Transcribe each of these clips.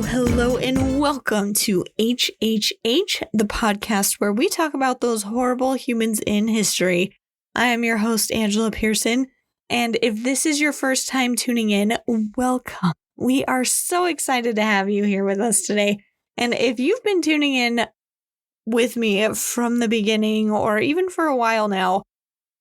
Hello, and welcome to HHH, the podcast where we talk about those horrible humans in history. I am your host, Angela Pearson, and if this is your first time tuning in, welcome. We are so excited to have you here with us today. And if you've been tuning in with me from the beginning or even for a while now,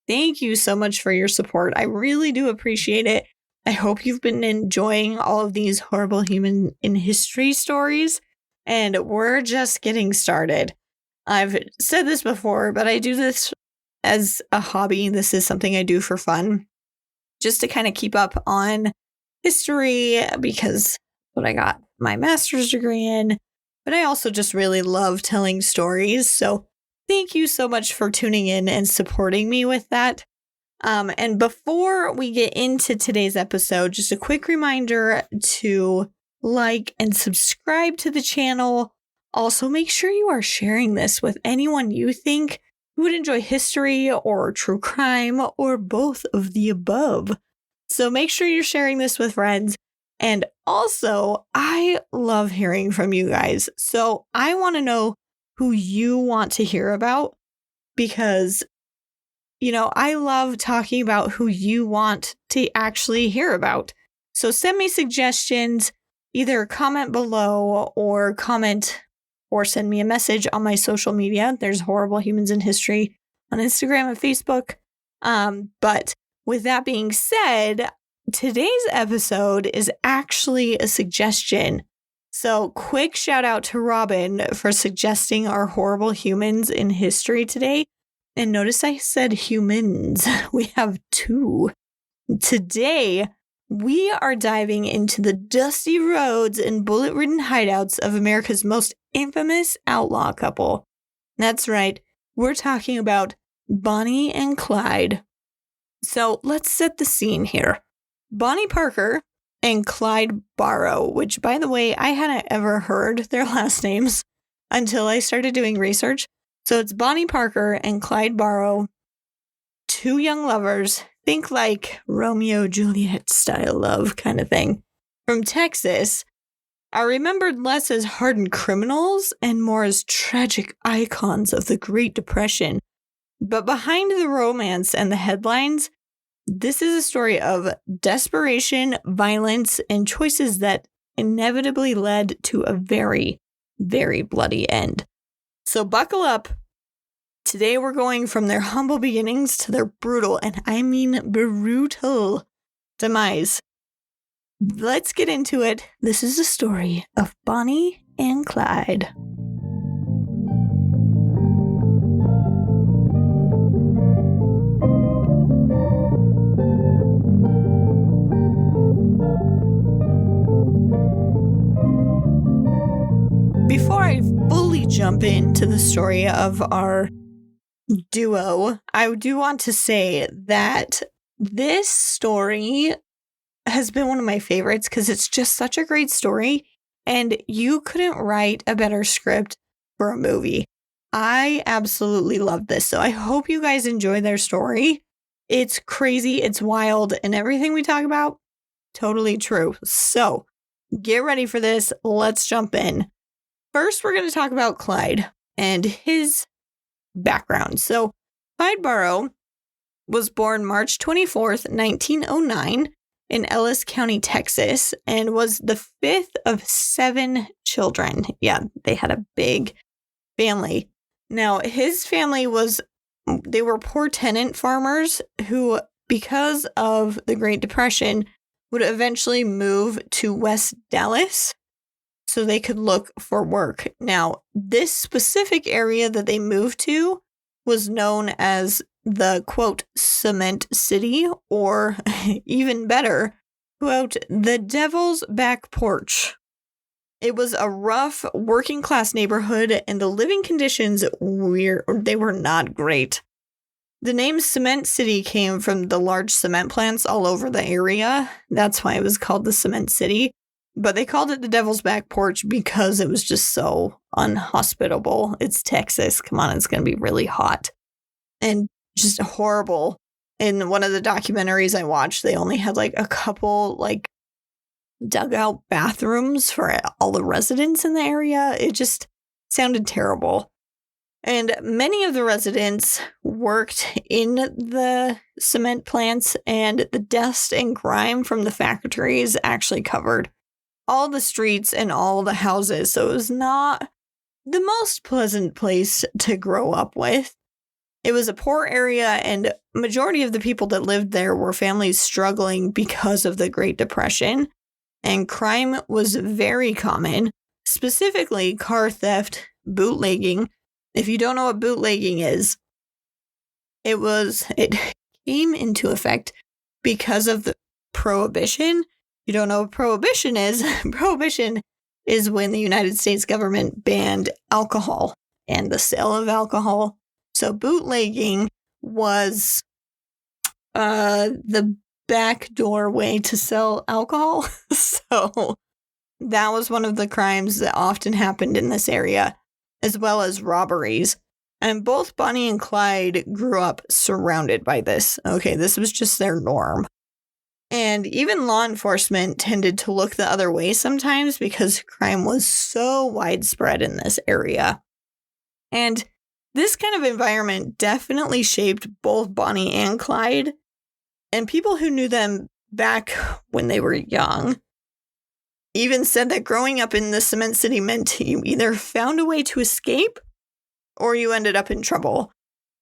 thank you so much for your support. I really do appreciate it. I hope you've been enjoying all of these horrible human in history stories, and we're just getting started. I've said this before, but I do this as a hobby. This is something I do for fun, just to kind of keep up on history because what I got my master's degree in, but I also just really love telling stories. So thank you so much for tuning in and supporting me with that. And before we get into today's episode, just a quick reminder to like and subscribe to the channel. Also, make sure you are sharing this with anyone you think who would enjoy history or true crime or both of the above. So make sure you're sharing this with friends. And also, I love hearing from you guys. So I want to know who you want to hear about because I love talking about who you want to actually hear about. So send me suggestions, either comment below or send me a message on my social media. There's Horrible Humans in History on Instagram and Facebook. But with that being said, today's episode is actually a suggestion. So quick shout out to Robin for suggesting our Horrible Humans in History today. And notice I said humans. We have two. Today, we are diving into the dusty roads and bullet-ridden hideouts of America's most infamous outlaw couple. That's right. We're talking about Bonnie and Clyde. So let's set the scene here. Bonnie Parker and Clyde Barrow, which, by the way, I hadn't ever heard their last names until I started doing research. So it's Bonnie Parker and Clyde Barrow, two young lovers, think like Romeo Juliet style love kind of thing, from Texas, are remembered less as hardened criminals and more as tragic icons of the Great Depression. But behind the romance and the headlines, this is a story of desperation, violence, and choices that inevitably led to a very, very bloody end. So buckle up. Today we're going from their humble beginnings to their brutal, and I mean brutal, demise. Let's get into it. This is the story of Bonnie and Clyde. Before I fully jump into the story of our duo, I do want to say that this story has been one of my favorites because it's just such a great story, and you couldn't write a better script for a movie. I absolutely love this, so I hope you guys enjoy their story. It's crazy, it's wild, and everything we talk about, totally true. So get ready for this. Let's jump in. First, we're going to talk about Clyde and his background. So, Clyde Barrow was born March 24th, 1909 in Ellis County, Texas, and was the fifth of 7 children. Yeah, they had a big family. Now, his family they were poor tenant farmers who, because of the Great Depression, would eventually move to West Dallas so they could look for work. Now, this specific area that they moved to was known as the, quote, Cement City, or even better, quote, the Devil's Back Porch. It was a rough, working-class neighborhood, and the living conditions they were not great. The name Cement City came from the large cement plants all over the area. That's why it was called the Cement City. But they called it the Devil's Back Porch because it was just so unhospitable. It's Texas. Come on, it's going to be really hot. And just horrible. In one of the documentaries I watched, they only had like a couple like dugout bathrooms for all the residents in the area. It just sounded terrible. And many of the residents worked in the cement plants, and the dust and grime from the factories actually covered all the streets and all the houses. So it was not the most pleasant place to grow up with. It was a poor area, and majority of the people that lived there were families struggling because of the Great Depression. And crime was very common, specifically car theft, bootlegging. If you don't know what bootlegging is, it came into effect because of the Prohibition. You don't know what Prohibition is? Prohibition is when the United States government banned alcohol and the sale of alcohol. So bootlegging was the backdoor way to sell alcohol. So that was one of the crimes that often happened in this area, as well as robberies. And both Bonnie and Clyde grew up surrounded by this. Okay, this was just their norm. And even law enforcement tended to look the other way sometimes because crime was so widespread in this area. And this kind of environment definitely shaped both Bonnie and Clyde. And people who knew them back when they were young even said that growing up in the Cement City meant you either found a way to escape or you ended up in trouble.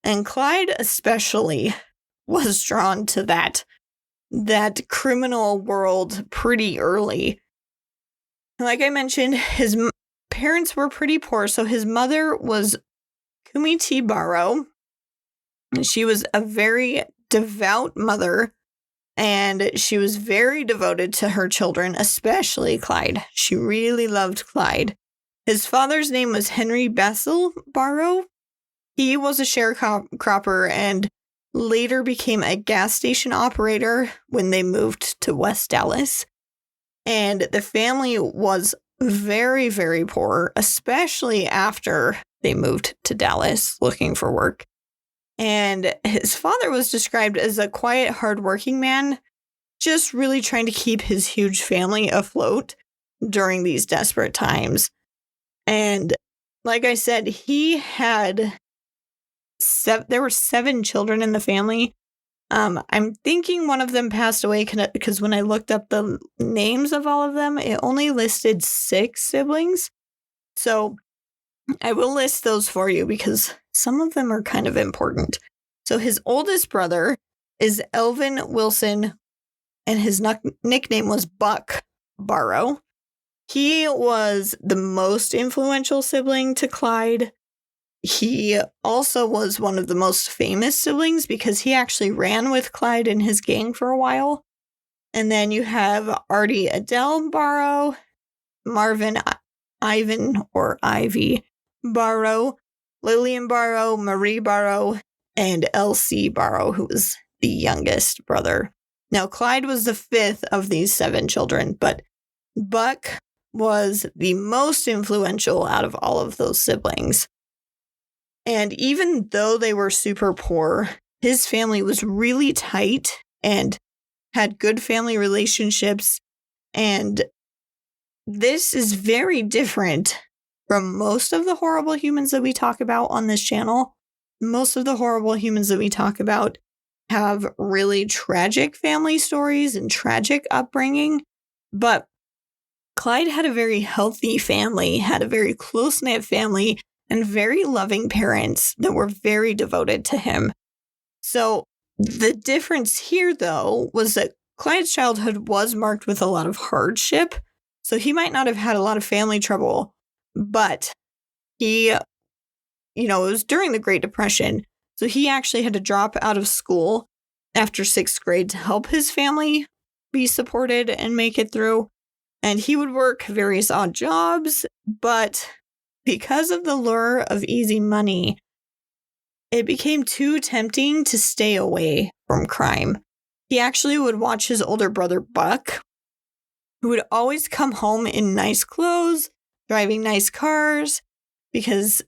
And Clyde especially was drawn to that criminal world pretty early. Like I mentioned, his parents were pretty poor, so his mother was Kumiti Barrow. She was a very devout mother, and she was very devoted to her children, especially Clyde. She really loved Clyde. His father's name was Henry Basil Barrow. He was a sharecropper and later became a gas station operator when they moved to West Dallas. And the family was very, very poor, especially after they moved to Dallas looking for work. And his father was described as a quiet, hardworking man, just really trying to keep his huge family afloat during these desperate times. And like I said, he had there were 7 children in the family. I'm thinking one of them passed away because when I looked up the names of all of them, it only listed 6 siblings. So I will list those for you because some of them are kind of important. So his oldest brother is Elvin Wilson, and his nickname was Buck Barrow. He was the most influential sibling to Clyde. He also was one of the most famous siblings because he actually ran with Clyde and his gang for a while. And then you have Artie Adele Barrow, Marvin Ivan or Ivy Barrow, Lillian Barrow, Marie Barrow, and Elsie Barrow, who was the youngest brother. Now, Clyde was the 5th of these 7 children, but Buck was the most influential out of all of those siblings. And even though they were super poor, his family was really tight and had good family relationships. And this is very different from most of the horrible humans that we talk about on this channel. Most of the horrible humans that we talk about have really tragic family stories and tragic upbringing. But Clyde had a very healthy family, had a very close-knit family, and very loving parents that were very devoted to him. So the difference here, though, was that Clyde's childhood was marked with a lot of hardship. So he might not have had a lot of family trouble, but he, it was during the Great Depression. So he actually had to drop out of school after 6th grade to help his family be supported and make it through. And he would work various odd jobs, but because of the lure of easy money, it became too tempting to stay away from crime. He actually would watch his older brother, Buck, who would always come home in nice clothes, driving nice cars, because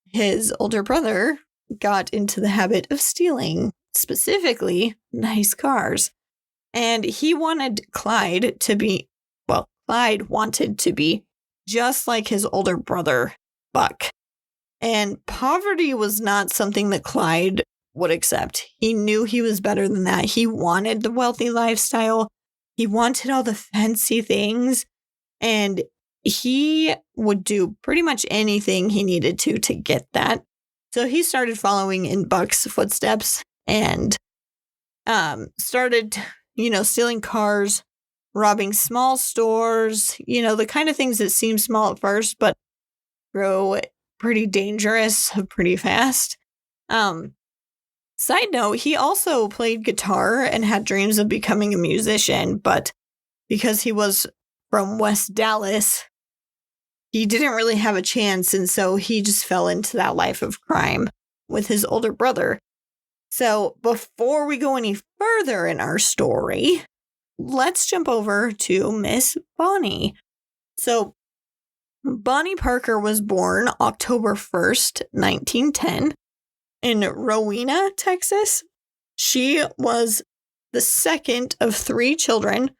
his older brother got into the habit of stealing, specifically nice cars. And he wanted Clyde to be, well, Clyde wanted to be just like his older brother, Buck. And poverty was not something that Clyde would accept. He knew he was better than that. He wanted the wealthy lifestyle. He wanted all the fancy things. And he would do pretty much anything he needed to get that. So he started following in Buck's footsteps and started, stealing cars, robbing small stores, the kind of things that seem small at first, but grow pretty dangerous pretty fast. Side note, he also played guitar and had dreams of becoming a musician, but because he was from West Dallas, he didn't really have a chance, and so he just fell into that life of crime with his older brother. So before we go any further in our story, let's jump over to Miss Bonnie. So Bonnie Parker was born October 1st, 1910, in Rowena, Texas. She was the second of 3 children.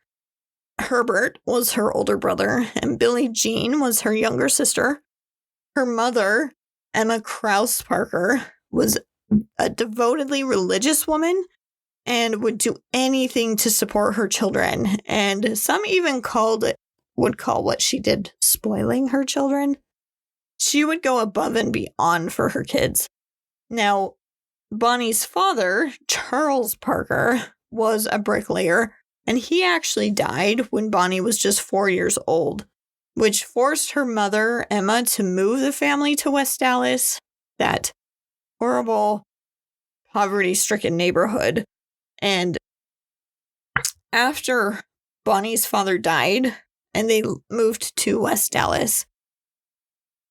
Herbert was her older brother, and Billie Jean was her younger sister. Her mother, Emma Krause Parker, was a devotedly religious woman and would do anything to support her children. And some even would call what she did spoiling her children. She would go above and beyond for her kids. Now, Bonnie's father, Charles Parker, was a bricklayer, and he actually died when Bonnie was just 4 years old, which forced her mother, Emma, to move the family to West Dallas, that horrible, poverty-stricken neighborhood. And after Bonnie's father died and they moved to West Dallas,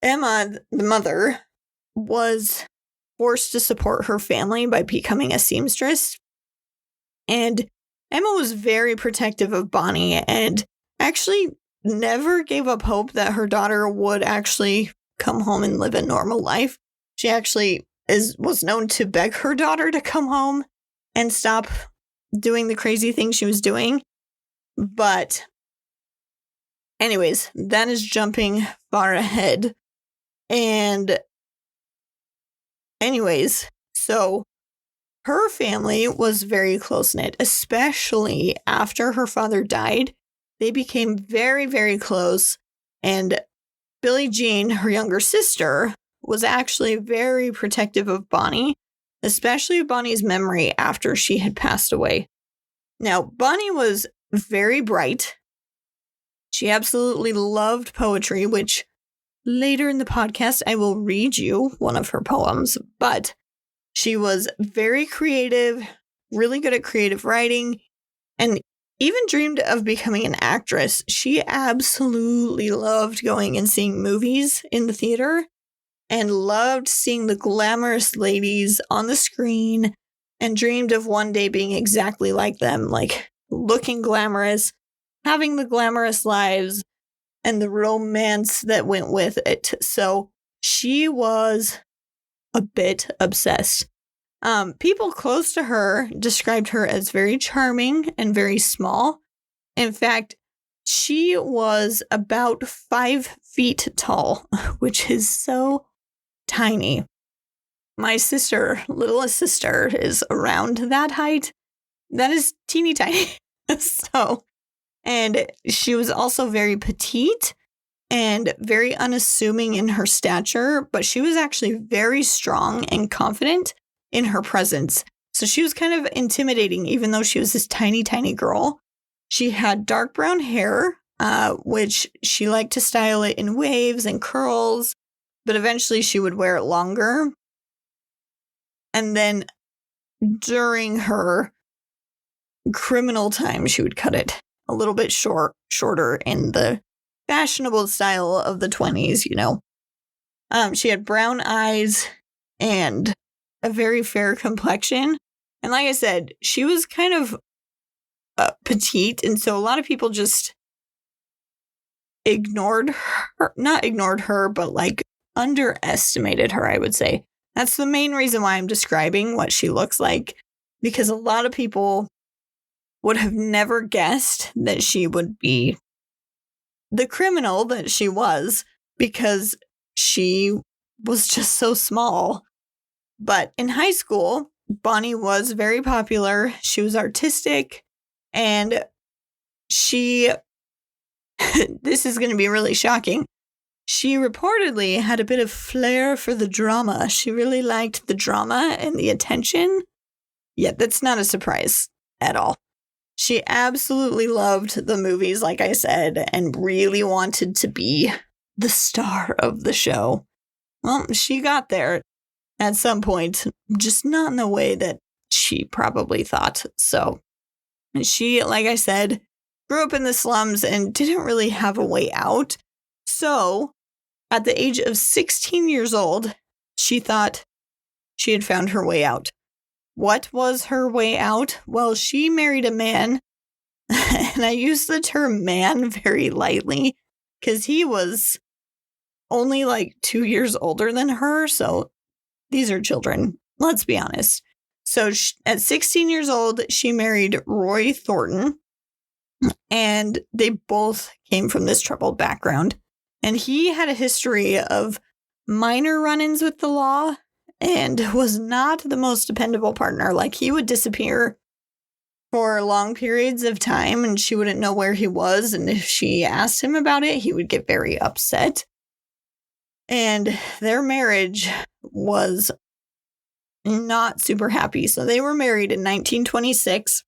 Emma, the mother, was forced to support her family by becoming a seamstress. And Emma was very protective of Bonnie and actually never gave up hope that her daughter would actually come home and live a normal life. She actually was known to beg her daughter to come home and stop doing the crazy things she was doing. But anyways, that is jumping far ahead. And anyways, so her family was very close-knit, especially after her father died. They became very, very close. And Billie Jean, her younger sister, was actually very protective of Bonnie, especially Bonnie's memory after she had passed away. Now, Bonnie was very bright. She absolutely loved poetry, which later in the podcast, I will read you one of her poems. But she was very creative, really good at creative writing, and even dreamed of becoming an actress. She absolutely loved going and seeing movies in the theater and loved seeing the glamorous ladies on the screen and dreamed of one day being exactly like them, like looking glamorous, having the glamorous lives, and the romance that went with it. So she was a bit obsessed. People close to her described her as very charming and very small. In fact, she was about 5 feet tall, which is so tiny. My sister, littlest sister, is around that height. That is teeny tiny. And she was also very petite and very unassuming in her stature, but she was actually very strong and confident in her presence. So she was kind of intimidating, even though she was this tiny, tiny girl. She had dark brown hair, which she liked to style it in waves and curls, but eventually she would wear it longer. And then during her criminal time, she would cut it a little bit shorter in the fashionable style of the 20s, She had brown eyes and a very fair complexion. And like I said, she was kind of petite. And so a lot of people just ignored her, not ignored her, but like underestimated her, I would say. That's the main reason why I'm describing what she looks like, because a lot of people would have never guessed that she would be the criminal that she was, because she was just so small. But in high school, Bonnie was very popular. She was artistic, and she, this is going to be really shocking, she reportedly had a bit of flair for the drama. She really liked the drama and the attention. Yet that's not a surprise at all. She absolutely loved the movies, like I said, and really wanted to be the star of the show. Well, she got there at some point, just not in the way that she probably thought. So she, like I said, grew up in the slums and didn't really have a way out. So at the age of 16 years old, she thought she had found her way out. What was her way out? Well, she married a man, and I use the term man very lightly because he was only like 2 years older than her. So these are children, let's be honest. So at 16 years old, she married Roy Thornton, and they both came from this troubled background. And he had a history of minor run-ins with the law and was not the most dependable partner. Like, he would disappear for long periods of time and she wouldn't know where he was. And if she asked him about it, he would get very upset. And their marriage was not super happy. So they were married in 1926.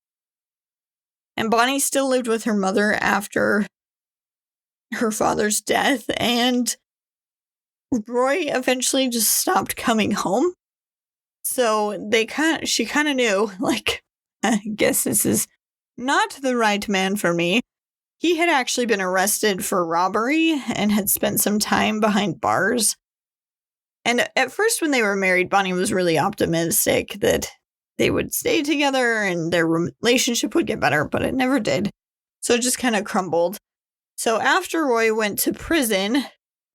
And Bonnie still lived with her mother after her father's death. And Roy eventually just stopped coming home. So she kind of knew, like, I guess this is not the right man for me. He had actually been arrested for robbery and had spent some time behind bars. And at first, when they were married, Bonnie was really optimistic that they would stay together and their relationship would get better, but it never did. So it just kind of crumbled. So after Roy went to prison,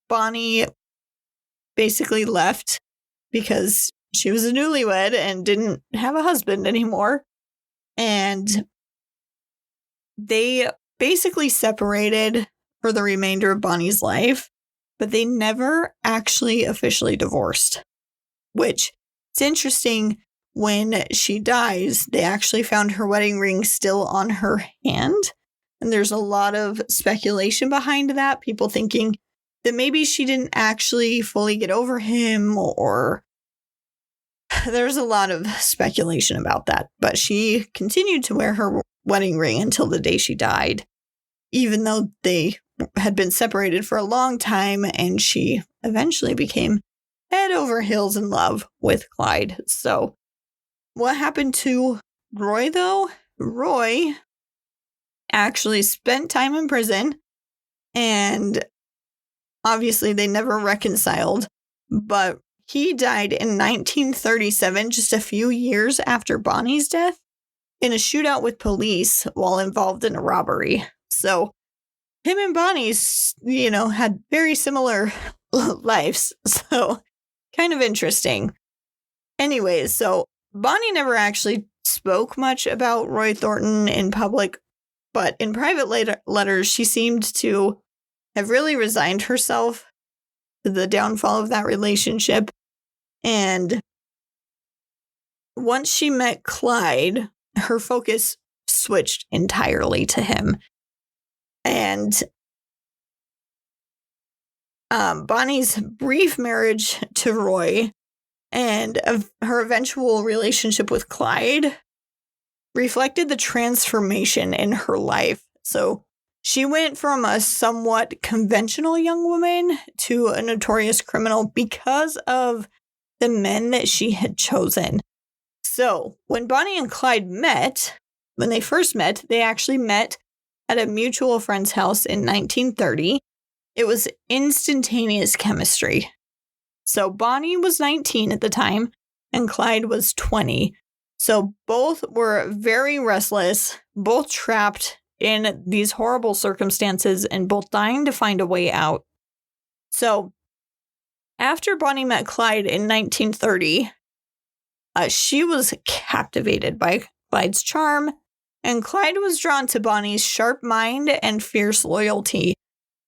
Bonnie basically left because she was a newlywed and didn't have a husband anymore. And they basically separated for the remainder of Bonnie's life, but they never actually officially divorced, which it's interesting. When she dies, they actually found her wedding ring still on her hand. And there's a lot of speculation behind that. People thinking that maybe she didn't actually fully get over him, or there's a lot of speculation about that. But she continued to wear her wedding ring until the day she died, even though they had been separated for a long time, and she eventually became head over heels in love with Clyde. So what happened to Roy, though? Roy actually spent time in prison, and obviously they never reconciled, but he died in 1937, just a few years after Bonnie's death, in a shootout with police while involved in a robbery. So him and Bonnie, had very similar lives. So kind of interesting. Anyways, so Bonnie never actually spoke much about Roy Thornton in public, but in private letters, she seemed to have really resigned herself to the downfall of that relationship. And once she met Clyde, her focus switched entirely to him. And Bonnie's brief marriage to Roy and her eventual relationship with Clyde reflected the transformation in her life. So she went from a somewhat conventional young woman to a notorious criminal because of the men that she had chosen. So when Bonnie and Clyde met, when they first met, they actually met at a mutual friend's house in 1930. It was instantaneous chemistry. So Bonnie was 19 at the time, and Clyde was 20. So both were very restless, both trapped in these horrible circumstances and both dying to find a way out. So after Bonnie met Clyde in 1930, she was captivated by Clyde's charm, and Clyde was drawn to Bonnie's sharp mind and fierce loyalty.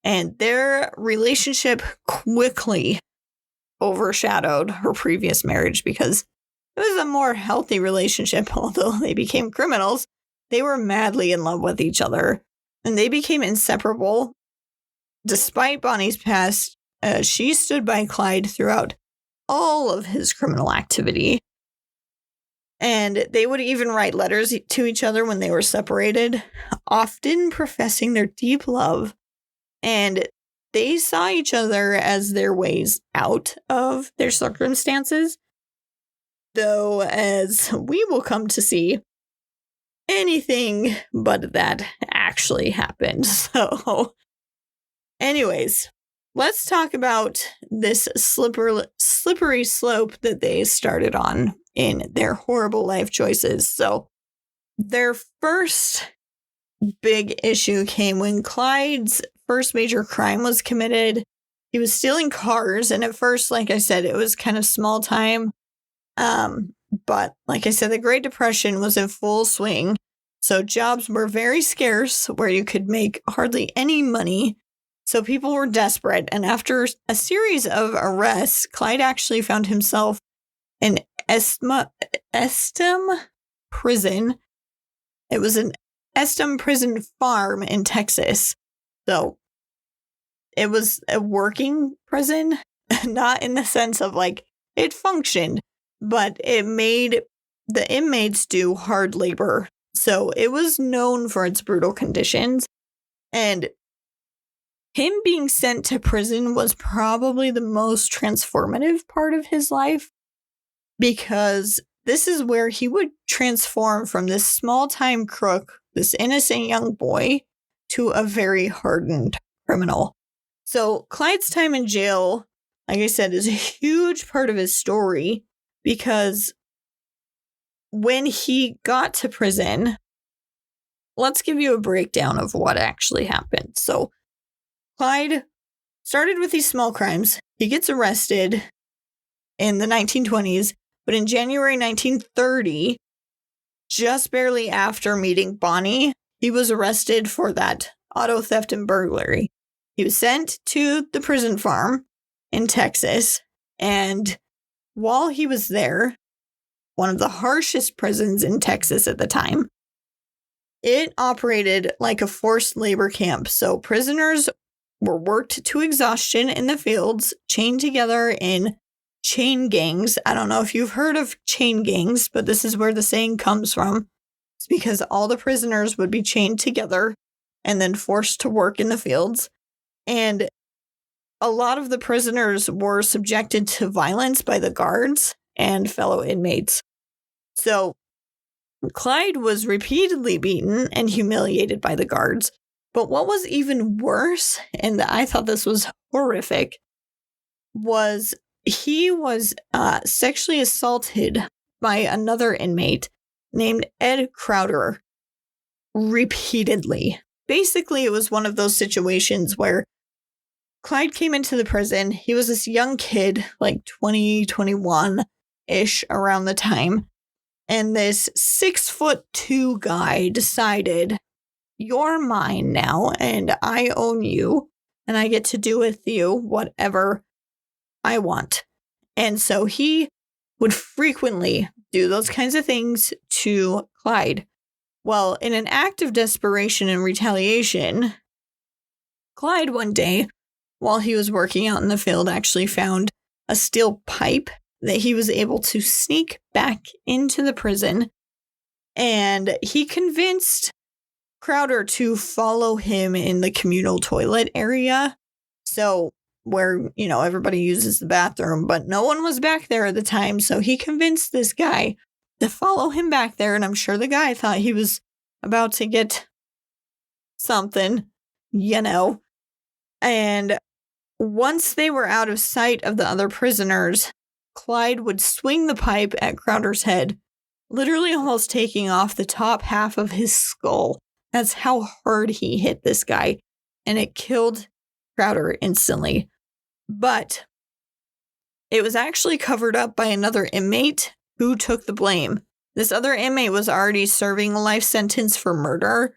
And their relationship quickly overshadowed her previous marriage because it was a more healthy relationship. Although they became criminals, they were madly in love with each other, and they became inseparable. Despite Bonnie's past, she stood by Clyde throughout all of his criminal activity. And they would even write letters to each other when they were separated, often professing their deep love. And they saw each other as their ways out of their circumstances. Though, as we will come to see, anything but that actually happened. So, anyways, let's talk about this slippery slope that they started on in their horrible life choices. So, their first big issue came when Clyde's first major crime was committed. He was stealing cars, and at first, like I said, it was kind of small time. But like I said, the Great Depression was in full swing, so jobs were very scarce where you could make hardly any money. So people were desperate, and after a series of arrests, Clyde actually found himself in Estem prison. It was an Estem prison farm in Texas. So it was a working prison, not in the sense of like it functioned, but it made the inmates do hard labor. So it was known for its brutal conditions. And him being sent to prison was probably the most transformative part of his life, because this is where he would transform from this small-time crook, this innocent young boy, to a very hardened criminal. So Clyde's time in jail, like I said, is a huge part of his story, because when he got to prison, let's give you a breakdown of what actually happened. So Clyde started with these small crimes. He gets arrested in the 1920s, but in January 1930, just barely after meeting Bonnie, he was arrested for that auto theft and burglary. He was sent to the prison farm in Texas, and while he was there, one of the harshest prisons in Texas at the time, it operated like a forced labor camp. So prisoners were worked to exhaustion in the fields, chained together in chain gangs. I don't know if you've heard of chain gangs, but this is where the saying comes from. It's because all the prisoners would be chained together and then forced to work in the fields. And a lot of the prisoners were subjected to violence by the guards and fellow inmates. So Clyde was repeatedly beaten and humiliated by the guards. But what was even worse, and I thought this was horrific, was he was sexually assaulted by another inmate named Ed Crowder repeatedly. Basically, it was one of those situations where Clyde came into the prison. He was this young kid, like 20, 21-ish around the time. And this 6'2" guy decided, you're mine now, and I own you, and I get to do with you whatever I want. And so he would frequently do those kinds of things to Clyde. Well, in an act of desperation and retaliation, Clyde one day, while he was working out in the field, actually found a steel pipe that he was able to sneak back into the prison. And he convinced Crowder to follow him in the communal toilet area. So where, everybody uses the bathroom, but no one was back there at the time. So he convinced this guy to follow him back there. And I'm sure the guy thought he was about to get something, And once they were out of sight of the other prisoners, Clyde would swing the pipe at Crowder's head, literally almost taking off the top half of his skull. That's how hard he hit this guy, and it killed Crowder instantly. But it was actually covered up by another inmate who took the blame. This other inmate was already serving a life sentence for murder,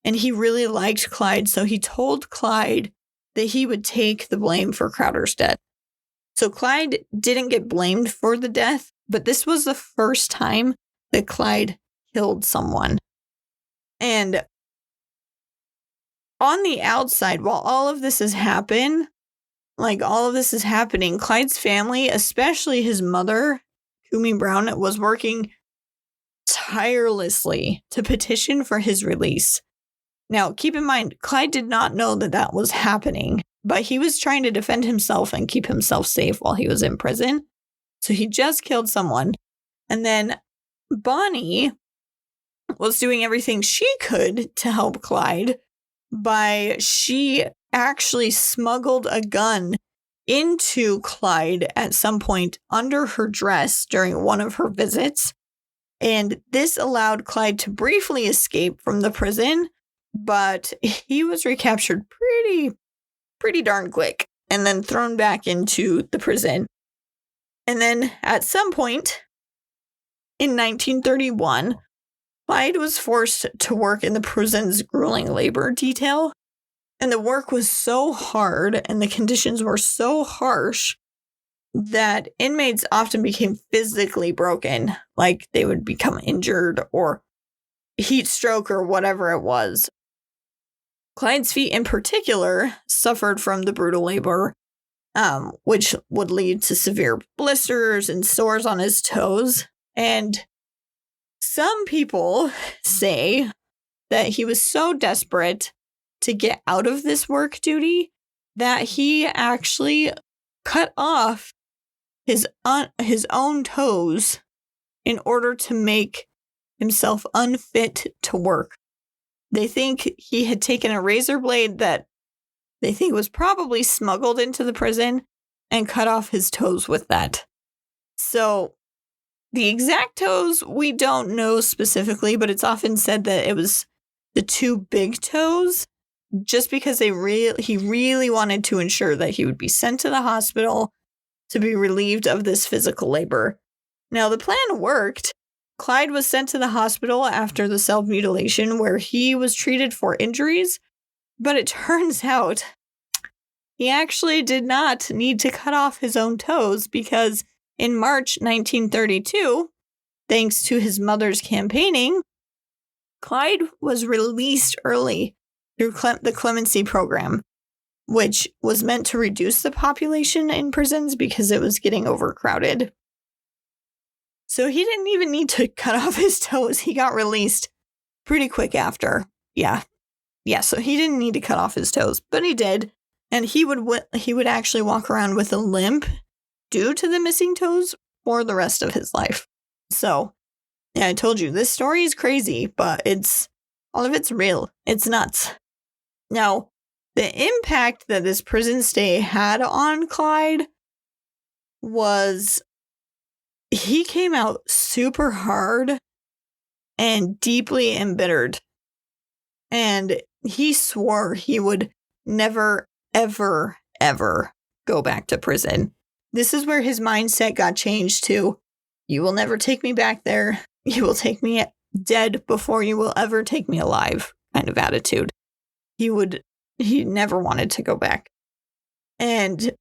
and he really liked Clyde, so he told Clyde that he would take the blame for Crowder's death. So Clyde didn't get blamed for the death, but this was the first time that Clyde killed someone. And on the outside, while all of this is happening, Clyde's family, especially his mother, Kumi Brown, was working tirelessly to petition for his release. Now, keep in mind, Clyde did not know that that was happening, but he was trying to defend himself and keep himself safe while he was in prison. So he just killed someone. And then Bonnie was doing everything she could to help Clyde she actually smuggled a gun into Clyde at some point under her dress during one of her visits. And this allowed Clyde to briefly escape from the prison, but he was recaptured pretty darn quick and then thrown back into the prison. And then at some point in 1931, Clyde was forced to work in the prison's grueling labor detail. And the work was so hard and the conditions were so harsh that inmates often became physically broken, like they would become injured or heat stroke or whatever it was. Clyde's feet in particular suffered from the brutal labor, which would lead to severe blisters and sores on his toes. And some people say that he was so desperate to get out of this work duty that he actually cut off his own toes in order to make himself unfit to work. They think he had taken a razor blade that they think was probably smuggled into the prison and cut off his toes with that. So the exact toes, we don't know specifically, but it's often said that it was the two big toes, just because he really wanted to ensure that he would be sent to the hospital to be relieved of this physical labor. Now, the plan worked. Clyde was sent to the hospital after the self-mutilation where he was treated for injuries, but it turns out he actually did not need to cut off his own toes because in March 1932, thanks to his mother's campaigning, Clyde was released early through the clemency program, which was meant to reduce the population in prisons because it was getting overcrowded. So he didn't even need to cut off his toes. He got released pretty quick after. Yeah, so he didn't need to cut off his toes, but he did. And he would actually walk around with a limp due to the missing toes for the rest of his life. So, yeah, I told you, this story is crazy, but all of it's real. It's nuts. Now, the impact that this prison stay had on Clyde was he came out super hard and deeply embittered. And he swore he would never, ever, ever go back to prison. This is where his mindset got changed to, you will never take me back there. You will take me dead before you will ever take me alive kind of attitude. He never wanted to go back. And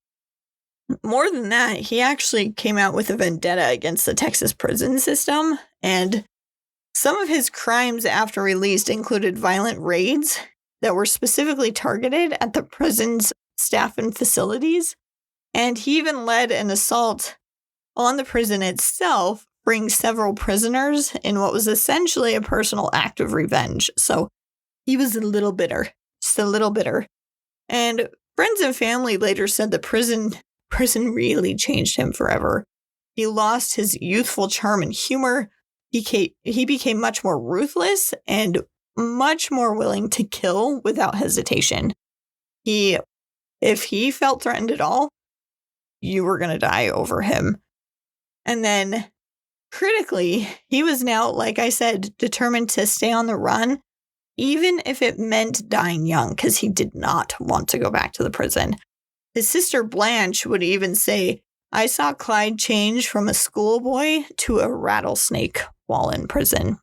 more than that, he actually came out with a vendetta against the Texas prison system. And some of his crimes after release included violent raids that were specifically targeted at the prison's staff and facilities. And he even led an assault on the prison itself, freeing several prisoners in what was essentially a personal act of revenge. So he was a little bitter, just a little bitter. And friends and family later said the prison really changed him forever. He lost his youthful charm and humor. He became much more ruthless and much more willing to kill without hesitation. If he felt threatened at all, you were going to die over him. And then critically, he was now, like I said, determined to stay on the run, even if it meant dying young, because he did not want to go back to the prison. His sister Blanche would even say, "I saw Clyde change from a schoolboy to a rattlesnake while in prison."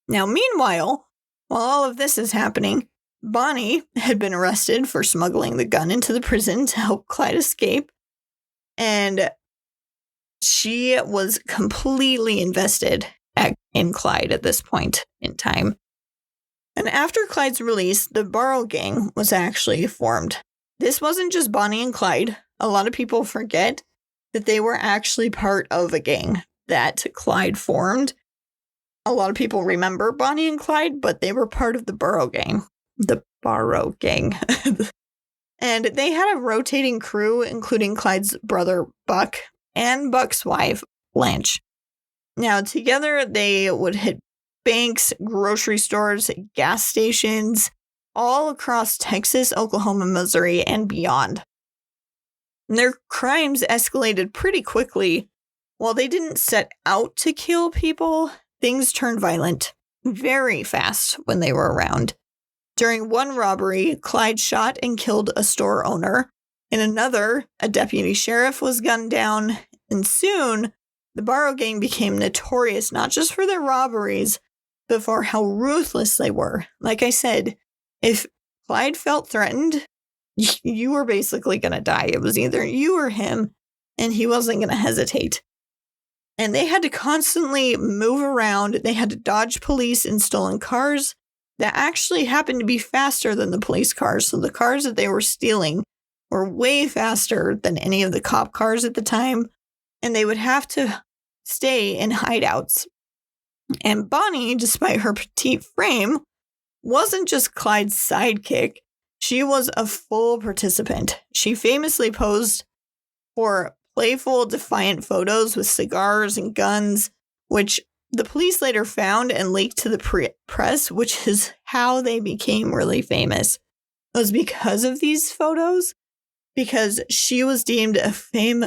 Now, meanwhile, while all of this is happening, Bonnie had been arrested for smuggling the gun into the prison to help Clyde escape. And she was completely invested in Clyde at this point in time. And after Clyde's release, the Barrow gang was actually formed. This wasn't just Bonnie and Clyde. A lot of people forget that they were actually part of a gang that Clyde formed. A lot of people remember Bonnie and Clyde, but they were part of the Barrow gang. The Barrow gang. And they had a rotating crew, including Clyde's brother, Buck, and Buck's wife, Blanche. Now, together, they would hit banks, grocery stores, gas stations, all across Texas, Oklahoma, Missouri, and beyond. And their crimes escalated pretty quickly. While they didn't set out to kill people, things turned violent very fast when they were around. During one robbery, Clyde shot and killed a store owner. In another, a deputy sheriff was gunned down. And soon, the Barrow gang became notorious not just for their robberies, but for how ruthless they were. Like I said, if Clyde felt threatened, you were basically going to die. It was either you or him, and he wasn't going to hesitate. And they had to constantly move around. They had to dodge police in stolen cars that actually happened to be faster than the police cars. So the cars that they were stealing were way faster than any of the cop cars at the time. And they would have to stay in hideouts. And Bonnie, despite her petite frame, wasn't just Clyde's sidekick. She was a full participant. She famously posed for playful, defiant photos with cigars and guns, which the police later found and leaked to the press, which is how they became really famous. It was because of these photos, because she was deemed a femme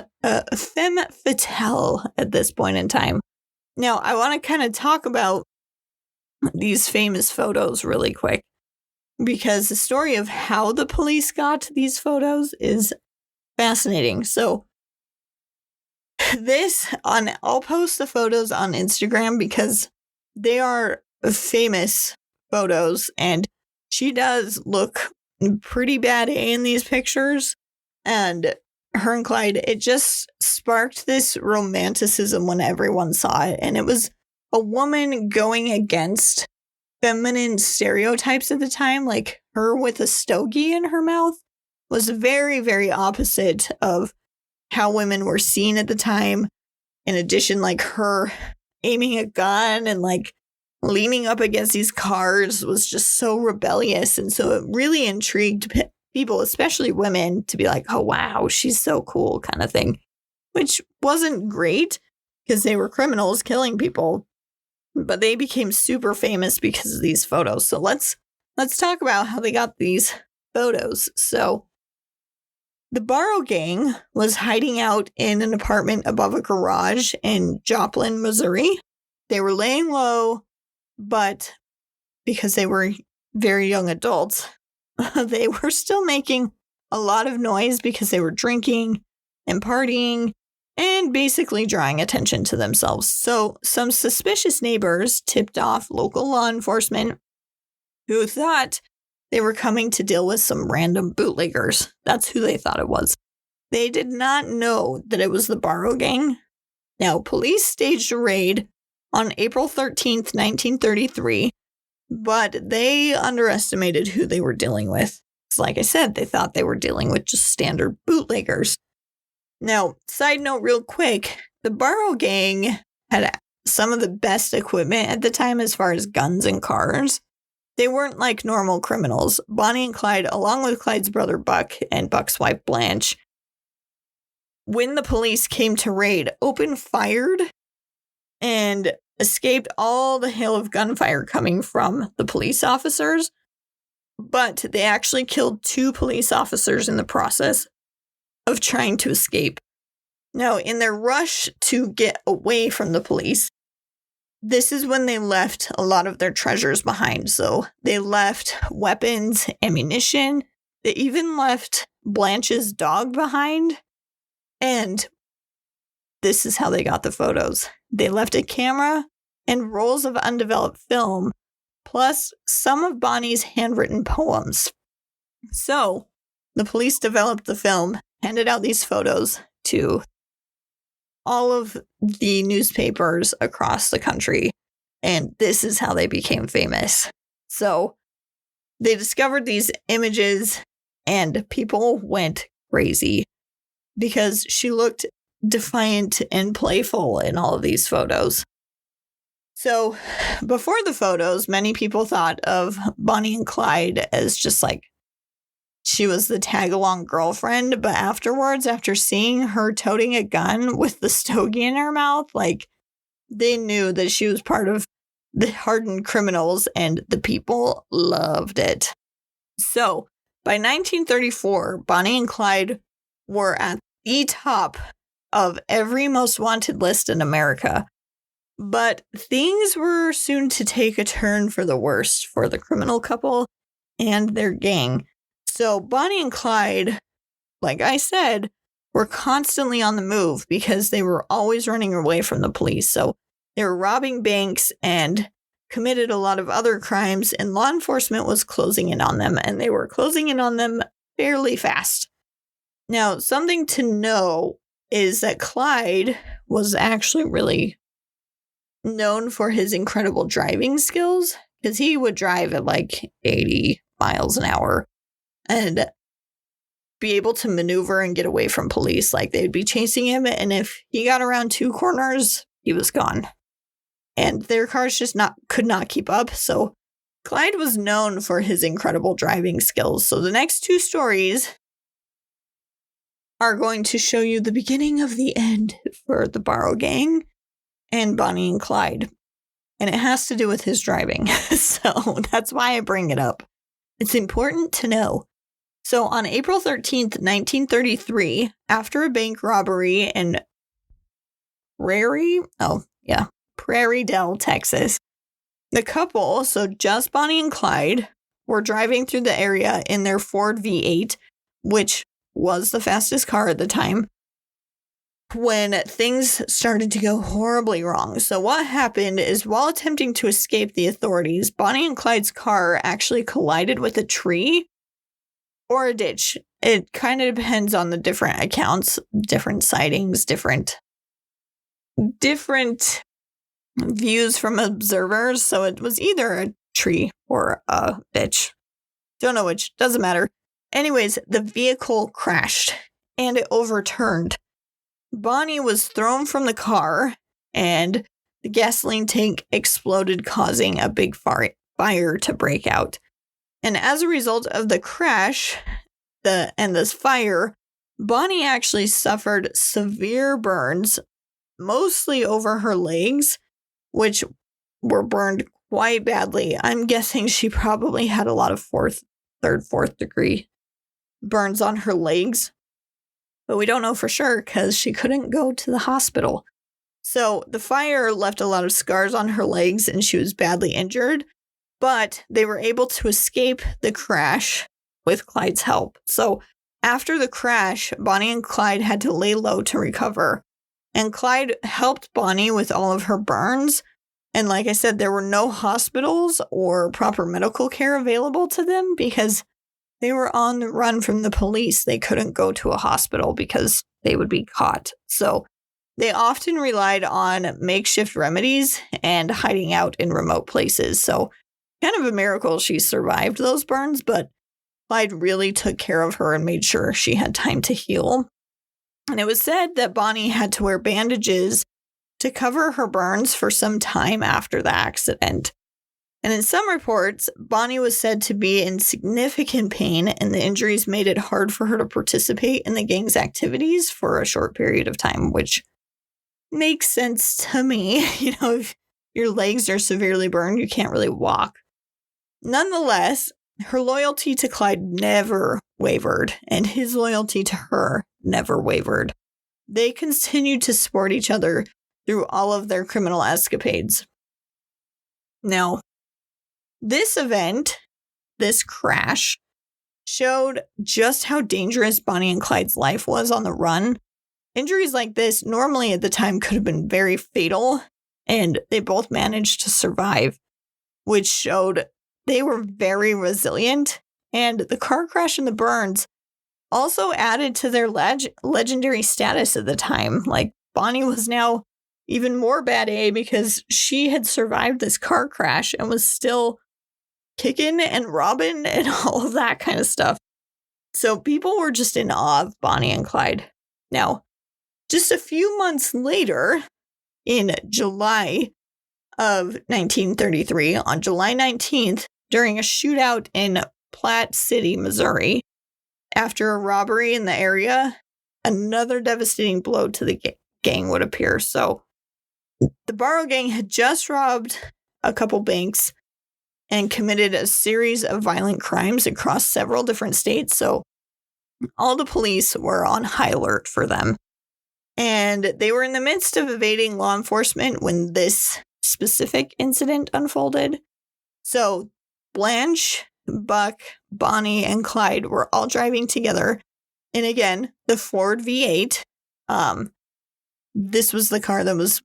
fatale at this point in time. Now, I want to kind of talk about these famous photos really quick, because the story of how the police got these photos is fascinating. So I'll post the photos on Instagram because they are famous photos, and she does look pretty bad in these pictures. And her and Clyde, it just sparked this romanticism when everyone saw it. And it was a woman going against feminine stereotypes at the time, like her with a stogie in her mouth was very, very opposite of how women were seen at the time. In addition, like her aiming a gun and like leaning up against these cars was just so rebellious. And so it really intrigued people, especially women, to be like, oh, wow, she's so cool kind of thing, which wasn't great because they were criminals killing people. But they became super famous because of these photos. So let's talk about how they got these photos. So the Barrow gang was hiding out in an apartment above a garage in Joplin, Missouri. They were laying low, but because they were very young adults, they were still making a lot of noise because they were drinking and partying and basically drawing attention to themselves. So some suspicious neighbors tipped off local law enforcement who thought they were coming to deal with some random bootleggers. That's who they thought it was. They did not know that it was the Barrow gang. Now, police staged a raid on April 13th, 1933, but they underestimated who they were dealing with. So like I said, they thought they were dealing with just standard bootleggers. Now, side note real quick, the Barrow gang had some of the best equipment at the time as far as guns and cars. They weren't like normal criminals. Bonnie and Clyde, along with Clyde's brother Buck and Buck's wife Blanche, when the police came to raid, opened fired and escaped all the hail of gunfire coming from the police officers. But they actually killed 2 police officers in the process of trying to escape. Now, in their rush to get away from the police, this is when they left a lot of their treasures behind. So they left weapons, ammunition. They even left Blanche's dog behind. And this is how they got the photos. They left a camera and rolls of undeveloped film, plus some of Bonnie's handwritten poems. So the police developed the film, handed out these photos to all of the newspapers across the country, and this is how they became famous. So they discovered these images, and people went crazy because she looked defiant and playful in all of these photos. So before the photos, many people thought of Bonnie and Clyde as just like she was the tag-along girlfriend, but afterwards, after seeing her toting a gun with the stogie in her mouth, like, they knew that she was part of the hardened criminals, and the people loved it. So, by 1934, Bonnie and Clyde were at the top of every most wanted list in America. But things were soon to take a turn for the worst for the criminal couple and their gang. So Bonnie and Clyde, like I said, were constantly on the move because they were always running away from the police. So they were robbing banks and committed a lot of other crimes, and law enforcement was closing in on them, and they were closing in on them fairly fast. Now, something to know is that Clyde was actually really known for his incredible driving skills, because he would drive at like 80 miles an hour and be able to maneuver and get away from police. Like, they'd be chasing him, and if he got around two corners, he was gone. And their cars just could not keep up. So Clyde was known for his incredible driving skills. So the next two stories are going to show you the beginning of the end for the Barrow gang and Bonnie and Clyde. And it has to do with his driving. So that's why I bring it up. It's important to know. So on April 13th, 1933, after a bank robbery in Prairie Dell, Texas, the couple, so just Bonnie and Clyde, were driving through the area in their Ford V8, which was the fastest car at the time, when things started to go horribly wrong. So what happened is, while attempting to escape the authorities, Bonnie and Clyde's car actually collided with a tree or a ditch. It kind of depends on the different accounts, different sightings, different views from observers. So it was either a tree or a ditch. Don't know which, doesn't matter. Anyways, the vehicle crashed and it overturned. Bonnie was thrown from the car and the gasoline tank exploded, causing a big fire to break out. And as a result of the crash and this fire, Bonnie actually suffered severe burns, mostly over her legs, which were burned quite badly. I'm guessing she probably had a lot of third, fourth degree burns on her legs. But we don't know for sure because she couldn't go to the hospital. So the fire left a lot of scars on her legs and she was badly injured. But they were able to escape the crash with Clyde's help. So after the crash, Bonnie and Clyde had to lay low to recover. And Clyde helped Bonnie with all of her burns. And like I said, there were no hospitals or proper medical care available to them because they were on the run from the police. They couldn't go to a hospital because they would be caught. So they often relied on makeshift remedies and hiding out in remote places. So kind of a miracle she survived those burns, but Clyde really took care of her and made sure she had time to heal. And it was said that Bonnie had to wear bandages to cover her burns for some time after the accident. And in some reports, Bonnie was said to be in significant pain, and the injuries made it hard for her to participate in the gang's activities for a short period of time, which makes sense to me. You know, if your legs are severely burned, you can't really walk. Nonetheless, her loyalty to Clyde never wavered, and his loyalty to her never wavered. they continued to support each other through all of their criminal escapades. Now, this event, this crash, showed just how dangerous Bonnie and Clyde's life was on the run. Injuries like this normally at the time could have been very fatal, and they both managed to survive, which showed they were very resilient. And the car crash and the burns also added to their legendary status at the time. Like, Bonnie was now even more bad A because she had survived this car crash and was still kicking and robbing and all of that kind of stuff. So people were just in awe of Bonnie and Clyde. Now, just a few months later, in July of 1933, on July 19th, during a shootout in Platte City, Missouri, after a robbery in the area, another devastating blow to the gang would appear. So the Barrow gang had just robbed a couple banks and committed a series of violent crimes across several different states. So all the police were on high alert for them. And they were in the midst of evading law enforcement when this specific incident unfolded. So Blanche, Buck, Bonnie, and Clyde were all driving together in, again, the Ford V8. This was the car that was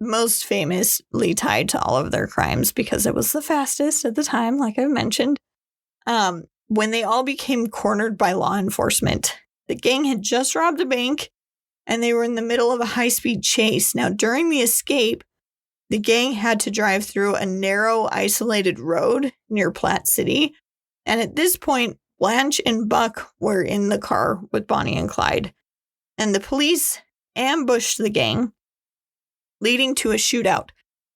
most famously tied to all of their crimes because it was the fastest at the time, like I mentioned. When they all became cornered by law enforcement, the gang had just robbed a bank and they were in the middle of a high-speed chase. Now, during the escape, the gang had to drive through a narrow, isolated road near Platte City. And at this point, Blanche and Buck were in the car with Bonnie and Clyde. And the police ambushed the gang, leading to a shootout.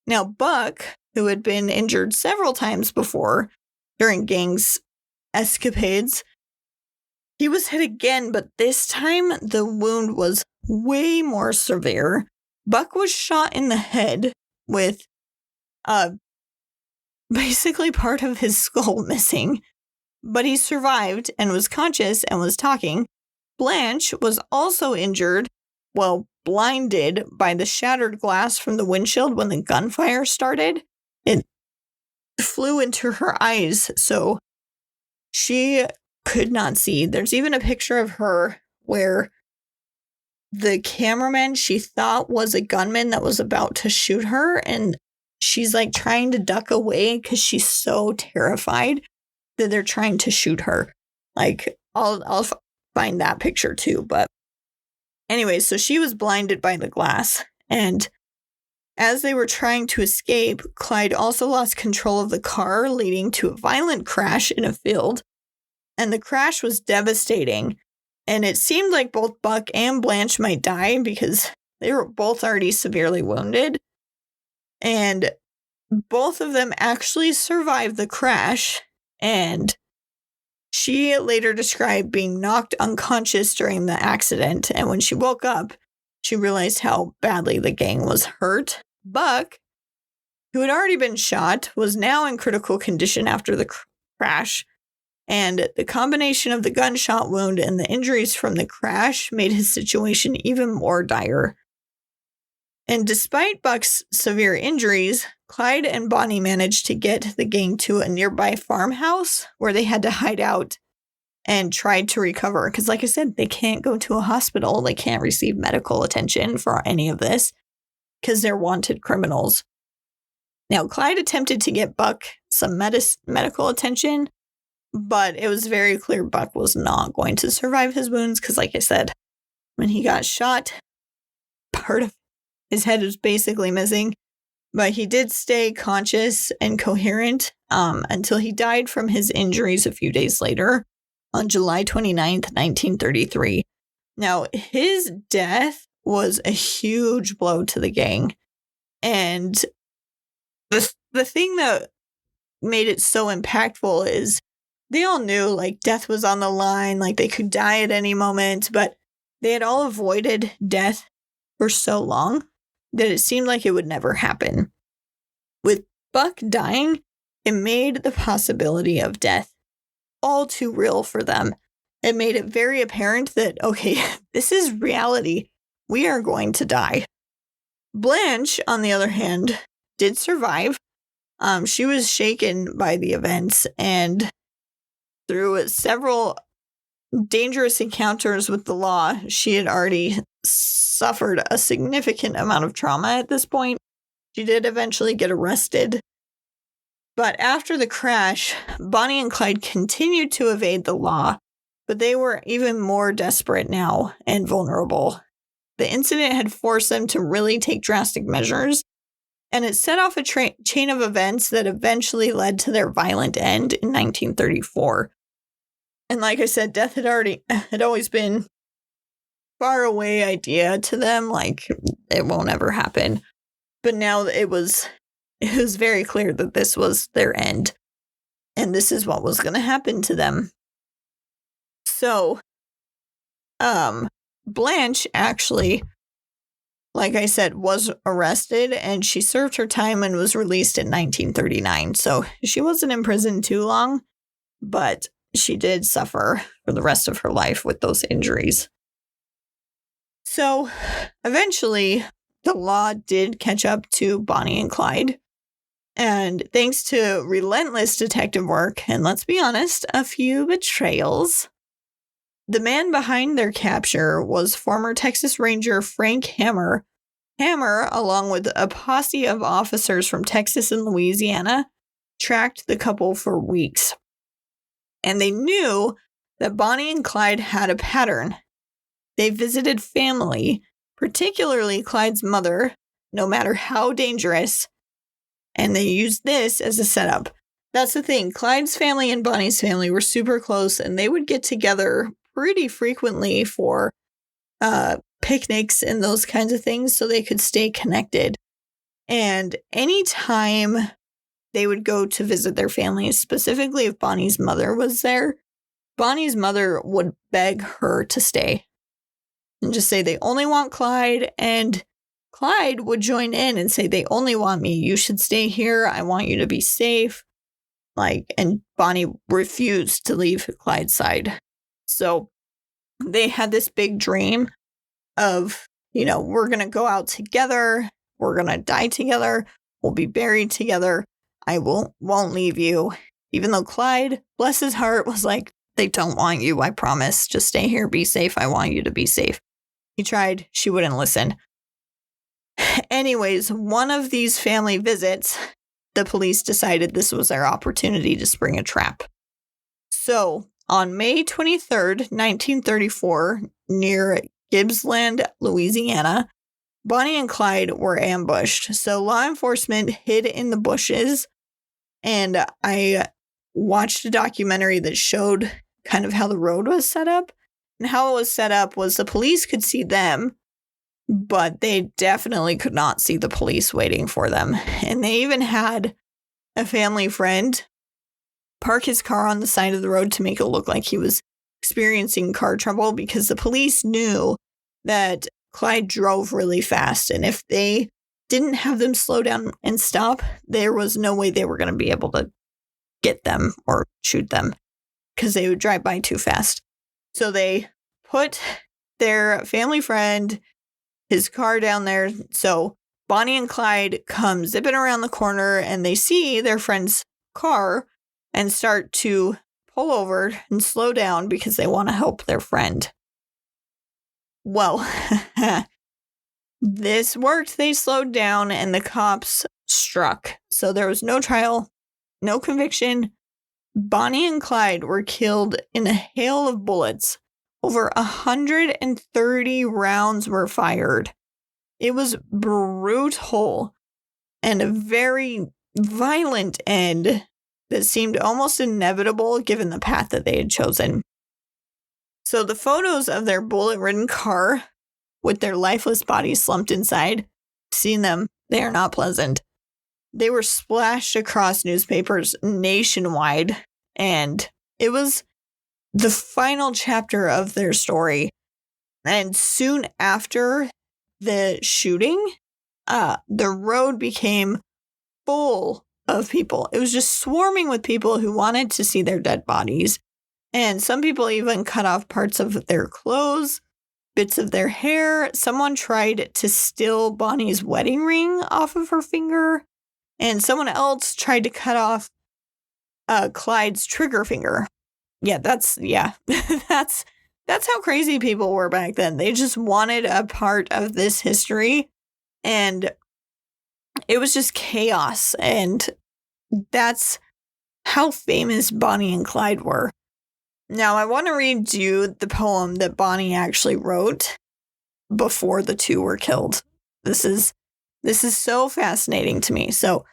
Now, Buck, who had been injured several times before during gang's escapades, he was hit again, but this time the wound was way more severe. Buck was shot in the head with basically part of his skull missing, but he survived and was conscious and was talking. Blanche was also injured, blinded by the shattered glass from the windshield when the gunfire started. It flew into her eyes, so she could not see. There's even a picture of her where the cameraman she thought was a gunman that was about to shoot her, and she's like trying to duck away because she's so terrified that they're trying to shoot her. Like, I'll find that picture too, but anyway, so she was blinded by the glass, and as they were trying to escape, Clyde also lost control of the car, leading to a violent crash in a field. And the crash was devastating, and it seemed like both Buck and Blanche might die because they were both already severely wounded. And both of them actually survived the crash, and she later described being knocked unconscious during the accident, and when she woke up, she realized how badly the gang was hurt. Buck, who had already been shot, was now in critical condition after the crash, and the combination of the gunshot wound and the injuries from the crash made his situation even more dire. And despite Buck's severe injuries, Clyde and Bonnie managed to get the gang to a nearby farmhouse where they had to hide out and tried to recover. Because like I said, they can't go to a hospital. They can't receive medical attention for any of this because they're wanted criminals. Now, Clyde attempted to get Buck some medical attention, but it was very clear Buck was not going to survive his wounds because, like I said, when he got shot, part of his head was basically missing, but he did stay conscious and coherent until he died from his injuries a few days later on July 29th, 1933. Now, his death was a huge blow to the gang. And the thing that made it so impactful is they all knew, like, death was on the line, like they could die at any moment, but they had all avoided death for so long that it seemed like it would never happen. With Buck dying, it made the possibility of death all too real for them. It made it very apparent that, okay, this is reality. we are going to die. Blanche, on the other hand, did survive. She was shaken by the events, and through several dangerous encounters with the law, she had already suffered a significant amount of trauma at this point. She did eventually get arrested. But after the crash, Bonnie and Clyde continued to evade the law, but they were even more desperate now and vulnerable. The incident had forced them to really take drastic measures, and it set off a chain of events that eventually led to their violent end in 1934. And like I said, death had always been far away idea to them, like it won't ever happen. But now it was very clear that this was their end, and this is what was going to happen to them. So, Blanche actually, like I said, was arrested, and she served her time and was released in 1939. So she wasn't in prison too long, but she did suffer for the rest of her life with those injuries. So eventually, the law did catch up to Bonnie and Clyde. And thanks to relentless detective work, and let's be honest, a few betrayals, the man behind their capture was former Texas Ranger Frank Hammer. Hammer, along with a posse of officers from Texas and Louisiana, tracked the couple for weeks. And they knew that Bonnie and Clyde had a pattern. They visited family, particularly Clyde's mother, no matter how dangerous, and they used this as a setup. That's the thing. Clyde's family and Bonnie's family were super close, and they would get together pretty frequently for picnics and those kinds of things so they could stay connected. And anytime they would go to visit their families, specifically if Bonnie's mother was there, Bonnie's mother would beg her to stay and just say they only want Clyde, and Clyde would join in and say, they only want me. You should stay here. I want you to be safe. And Bonnie refused to leave Clyde's side. So they had this big dream of, we're going to go out together. We're going to die together. We'll be buried together. I won't leave you. Even though Clyde, bless his heart, was like, they don't want you. I promise. Just stay here. Be safe. I want you to be safe. He tried. She wouldn't listen. Anyways, one of these family visits, the police decided this was their opportunity to spring a trap. So, on May 23rd, 1934, near Gibbsland, Louisiana, Bonnie and Clyde were ambushed. So, law enforcement hid in the bushes, and I watched a documentary that showed kind of how the road was set up. And how it was set up was the police could see them, but they definitely could not see the police waiting for them. And they even had a family friend park his car on the side of the road to make it look like he was experiencing car trouble, because the police knew that Clyde drove really fast. And if they didn't have them slow down and stop, there was no way they were going to be able to get them or shoot them, because they would drive by too fast. So they put their family friend, his car down there. So Bonnie and Clyde come zipping around the corner, and they see their friend's car and start to pull over and slow down because they want to help their friend. Well, this worked. They slowed down and the cops struck. So there was no trial, no conviction. Bonnie and Clyde were killed in a hail of bullets. Over 130 rounds were fired. It was brutal and a very violent end that seemed almost inevitable given the path that they had chosen. So the photos of their bullet-ridden car with their lifeless bodies slumped inside, seeing them, they are not pleasant. They were splashed across newspapers nationwide, and it was the final chapter of their story. And soon after the shooting, the road became full of people. It was just swarming with people who wanted to see their dead bodies. And some people even cut off parts of their clothes bits of their hair. Someone tried to steal Bonnie's wedding ring off of her finger. And someone else tried to cut off Clyde's trigger finger. Yeah, that's how crazy people were back then. They just wanted a part of this history, and it was just chaos. And that's how famous Bonnie and Clyde were. Now, I want to read you the poem that Bonnie actually wrote before the two were killed. This is so fascinating to me. So,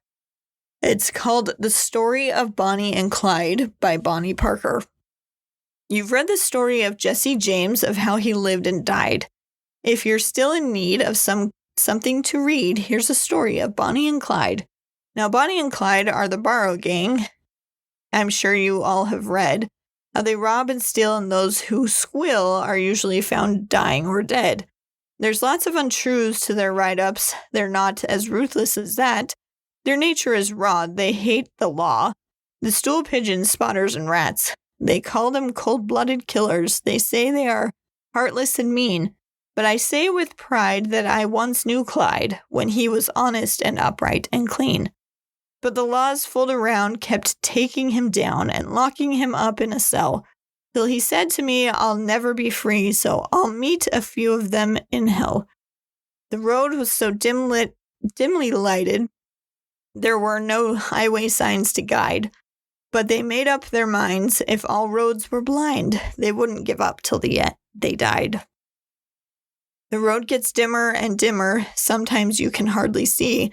it's called The Story of Bonnie and Clyde by Bonnie Parker. You've read the story of Jesse James, of how he lived and died. If you're still in need of something to read, here's a story of Bonnie and Clyde. Now, Bonnie and Clyde are the Barrow gang. I'm sure you all have read how they rob and steal, and those who squill are usually found dying or dead. There's lots of untruths to their write-ups. They're not as ruthless as that. Their nature is raw. They hate the law. The stool pigeons, spotters, and rats. They call them cold-blooded killers. They say they are heartless and mean. But I say with pride that I once knew Clyde when he was honest and upright and clean. But the laws fooled around, kept taking him down and locking him up in a cell, till he said to me, I'll never be free, so I'll meet a few of them in hell. The road was so dimly lighted, there were no highway signs to guide. But they made up their minds, if all roads were blind, they wouldn't give up till the end they died. The road gets dimmer and dimmer, sometimes you can hardly see,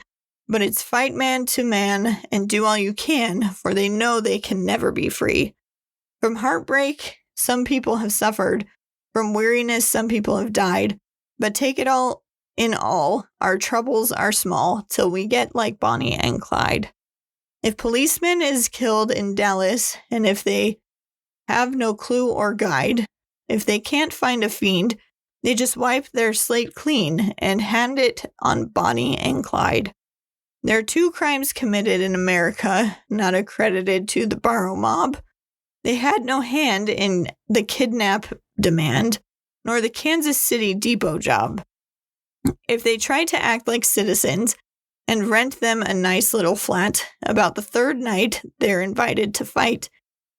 but it's fight man to man and do all you can, for they know they can never be free. From heartbreak, some people have suffered. From weariness, some people have died. But take it all in all, our troubles are small, till we get like Bonnie and Clyde. If policeman is killed in Dallas, and if they have no clue or guide, if they can't find a fiend, they just wipe their slate clean and hand it on Bonnie and Clyde. There are 2 crimes committed in America, not accredited to the Barrow mob. They had no hand in the kidnap demand, nor the Kansas City depot job. If they tried to act like citizens and rent them a nice little flat, about the 3rd night they're invited to fight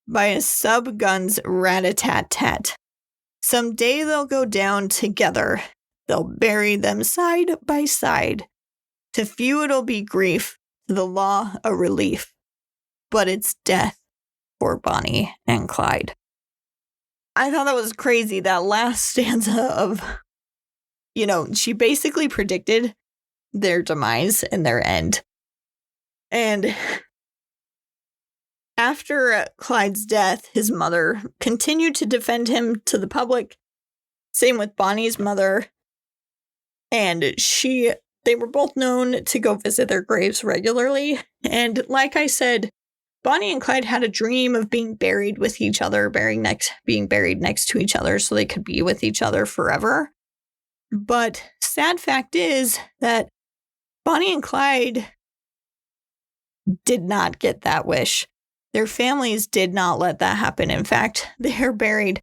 by a sub-gun's rat-a-tat-tat. Some day they'll go down together. They'll bury them side by side. To few it'll be grief, to the law a relief. But it's death for Bonnie and Clyde. I thought that was crazy, that last stanza of, she basically predicted their demise and their end. And after Clyde's death, his mother continued to defend him to the public. Same with Bonnie's mother. And they were both known to go visit their graves regularly. And like I said, Bonnie and Clyde had a dream of being buried with each other, being buried next to each other so they could be with each other forever. But sad fact is that Bonnie and Clyde did not get that wish. Their families did not let that happen. In fact, they are buried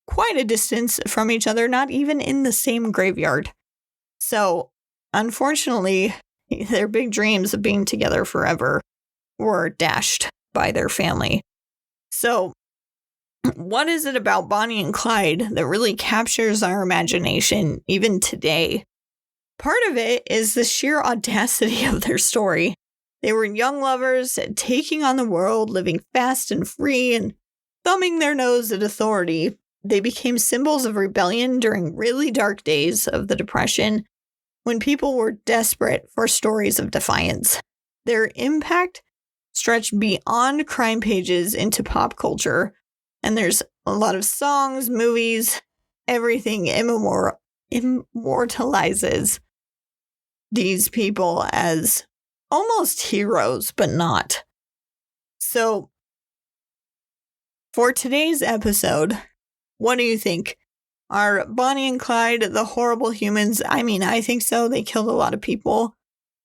quite a distance from each other, not even in the same graveyard. So, unfortunately, their big dreams of being together forever were dashed by their family. So, what is it about Bonnie and Clyde that really captures our imagination even today? Part of it is the sheer audacity of their story. They were young lovers, taking on the world, living fast and free, and thumbing their nose at authority. They became symbols of rebellion during really dark days of the Depression, when people were desperate for stories of defiance. Their impact stretched beyond crime pages into pop culture, and there's a lot of songs, movies, everything immortalizes these people as almost heroes, but not. So, for today's episode, what do you think? Are Bonnie and Clyde the horrible humans? I mean, I think so. They killed a lot of people.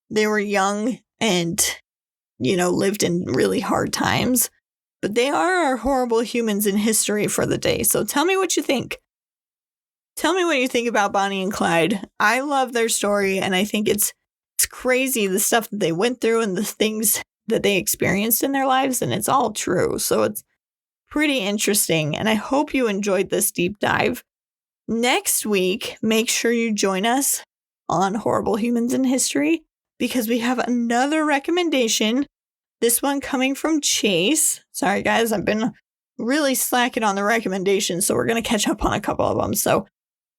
They were young and, lived in really hard times. But they are our horrible humans in history for the day. So tell me what you think. Tell me what you think about Bonnie and Clyde. I love their story, and I think it's crazy the stuff that they went through and the things that they experienced in their lives, and it's all true. So it's pretty interesting, and I hope you enjoyed this deep dive. Next week, make sure you join us on Horrible Humans in History because we have another recommendation. This one coming from Chase. Sorry, guys, I've been really slacking on the recommendations, so we're going to catch up on a couple of them. So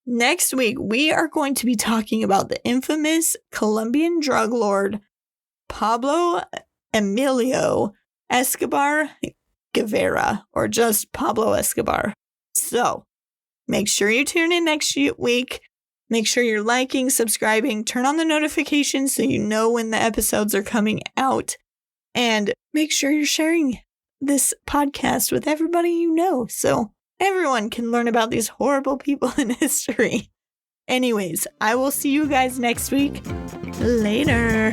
next week, we are going to be talking about the infamous Colombian drug lord Pablo Emilio Escobar Guevara, or just Pablo Escobar. So make sure you tune in next week. Make sure you're liking, subscribing, turn on the notifications so you know when the episodes are coming out. And make sure you're sharing this podcast with everybody you know so everyone can learn about these horrible people in history. Anyways, I will see you guys next week. Later.